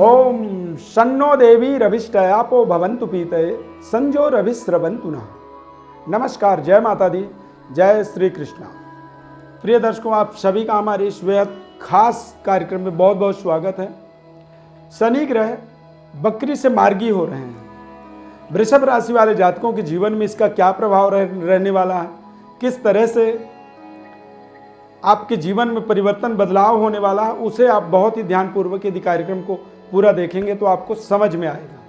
ओम शन्नो देवी रविष्टयापो भवन्तु पीतये संजो रविस्रवन्तु नः। नमस्कार, जय माता दी, जय श्री कृष्णा। प्रिय दर्शकों, आप सभी का हमारे इस बेहद खास कार्यक्रम में बहुत बहुत स्वागत है। शनि ग्रह बकरी से मार्गी हो रहे हैं। वृषभ राशि वाले जातकों के जीवन में इसका क्या प्रभाव रहने वाला है, किस तरह से आपके जीवन में परिवर्तन बदलाव होने वाला है, उसे आप बहुत ही ध्यानपूर्वक यदि कार्यक्रम को पूरा देखेंगे तो आपको समझ में आएगा।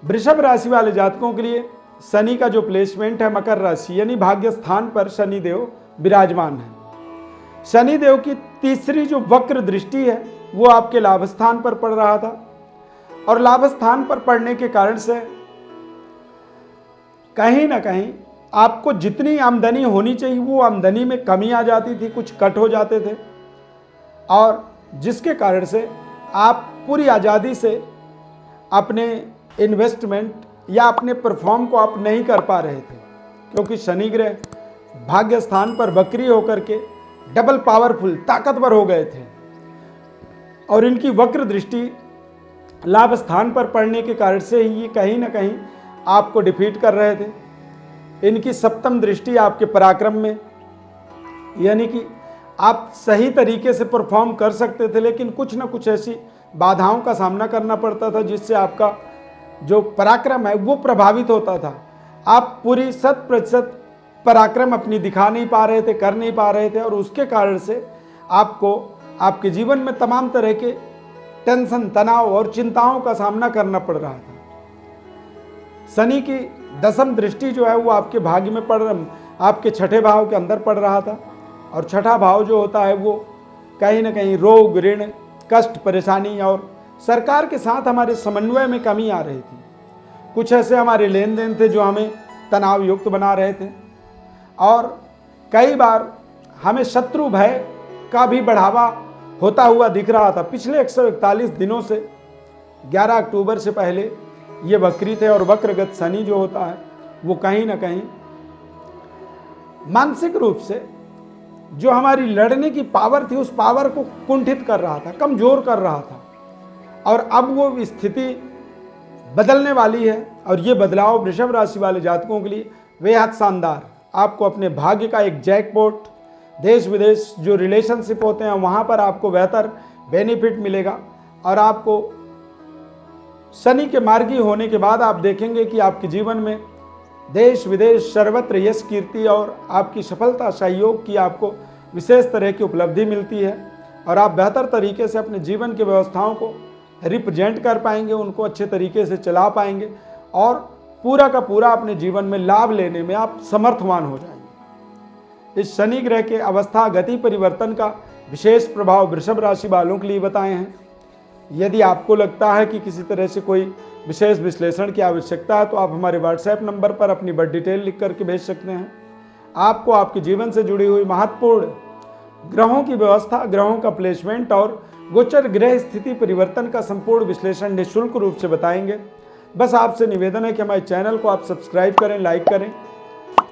वृषभ राशि वाले जातकों के लिए शनि का जो प्लेसमेंट है मकर राशि यानी भाग्य स्थान पर शनि देव विराजमान है। शनि देव की तीसरी जो वक्र दृष्टि है वो आपके लाभ स्थान पर पड़ रहा था और लाभ स्थान पर पड़ने के कारण से कहीं ना कहीं आपको जितनी आमदनी होनी चाहिए वो आमदनी में कमी आ जाती थी, कुछ कट हो जाते थे और जिसके कारण से आप पूरी आज़ादी से अपने इन्वेस्टमेंट या अपने परफॉर्म को आप नहीं कर पा रहे थे, क्योंकि शनि ग्रह भाग्य स्थान पर वक्री होकर के डबल पावरफुल ताकतवर हो गए थे और इनकी वक्र दृष्टि लाभ स्थान पर पड़ने के कारण से ही ये कहीं ना कहीं आपको डिफीट कर रहे थे। इनकी सप्तम दृष्टि आपके पराक्रम में, यानी कि आप सही तरीके से परफॉर्म कर सकते थे लेकिन कुछ ना कुछ ऐसी बाधाओं का सामना करना पड़ता था जिससे आपका जो पराक्रम है वो प्रभावित होता था। आप पूरी 100% पराक्रम अपनी दिखा नहीं पा रहे थे, कर नहीं पा रहे थे और उसके कारण से आपको आपके जीवन में तमाम तरह के टेंशन, तनाव और चिंताओं का सामना करना पड़ रहा था। शनि की दसम दृष्टि जो है वो आपके भाग्य में आपके छठे भाव के अंदर पड़ रहा था और छठा भाव जो होता है वो कहीं ना कहीं रोग, ऋण, कष्ट, परेशानी और सरकार के साथ हमारे समन्वय में कमी आ रही थी। कुछ ऐसे हमारे लेन देन थे जो हमें तनाव युक्त बना रहे थे और कई बार हमें शत्रु भय का भी बढ़ावा होता हुआ दिख रहा था। पिछले 141 दिनों से 11 अक्टूबर से पहले ये वक्री थे और वक्रगत शनि जो होता है वो कहीं ना कहीं मानसिक रूप से जो हमारी लड़ने की पावर थी उस पावर को कुंठित कर रहा था, कमजोर कर रहा था और अब वो स्थिति बदलने वाली है और ये बदलाव वृषभ राशि वाले जातकों के लिए बेहद शानदार। आपको अपने भाग्य का एक जैकपॉट, देश विदेश जो रिलेशनशिप होते हैं वहाँ पर आपको बेहतर बेनिफिट मिलेगा और आपको शनि के मार्गी होने के बाद आप देखेंगे कि आपके जीवन में देश विदेश सर्वत्र यश, कीर्ति और आपकी सफलता, सहयोग की आपको विशेष तरह की उपलब्धि मिलती है और आप बेहतर तरीके से अपने जीवन की व्यवस्थाओं को रिप्रेजेंट कर पाएंगे, उनको अच्छे तरीके से चला पाएंगे और पूरा का पूरा अपने जीवन में लाभ लेने में आप समर्थवान हो जाएंगे। इस शनि ग्रह के अवस्था गति परिवर्तन का विशेष प्रभाव वृषभ राशि वालों के लिए बताए हैं। यदि आपको लगता है कि किसी तरह से कोई विशेष विश्लेषण की आवश्यकता है तो आप हमारे व्हाट्सएप नंबर पर अपनी बर्थ डिटेल लिख करके भेज सकते हैं। आपको आपके जीवन से जुड़ी हुई महत्वपूर्ण ग्रहों की व्यवस्था, ग्रहों का प्लेसमेंट और गोचर ग्रह स्थिति परिवर्तन का संपूर्ण विश्लेषण निःशुल्क रूप से बताएंगे। बस आपसे निवेदन है कि हमारे चैनल को आप सब्सक्राइब करें, लाइक करें,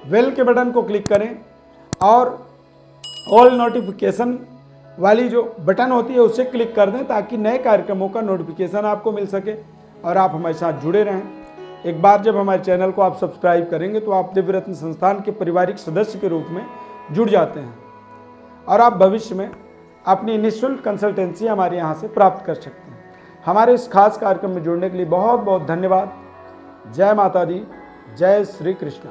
बेल के बटन को क्लिक करें और ऑल नोटिफिकेशन वाली जो बटन होती है उसे क्लिक कर दें ताकि नए कार्यक्रमों का नोटिफिकेशन आपको मिल सके और आप हमारे साथ जुड़े रहें। एक बार जब हमारे चैनल को आप सब्सक्राइब करेंगे तो आप दिव्य रत्न संस्थान के पारिवारिक सदस्य के रूप में जुड़ जाते हैं और आप भविष्य में अपनी निःशुल्क कंसल्टेंसी हमारे यहाँ से प्राप्त कर सकते हैं। हमारे इस खास कार्यक्रम में जुड़ने के लिए बहुत बहुत धन्यवाद। जय माता दी, जय श्री कृष्ण।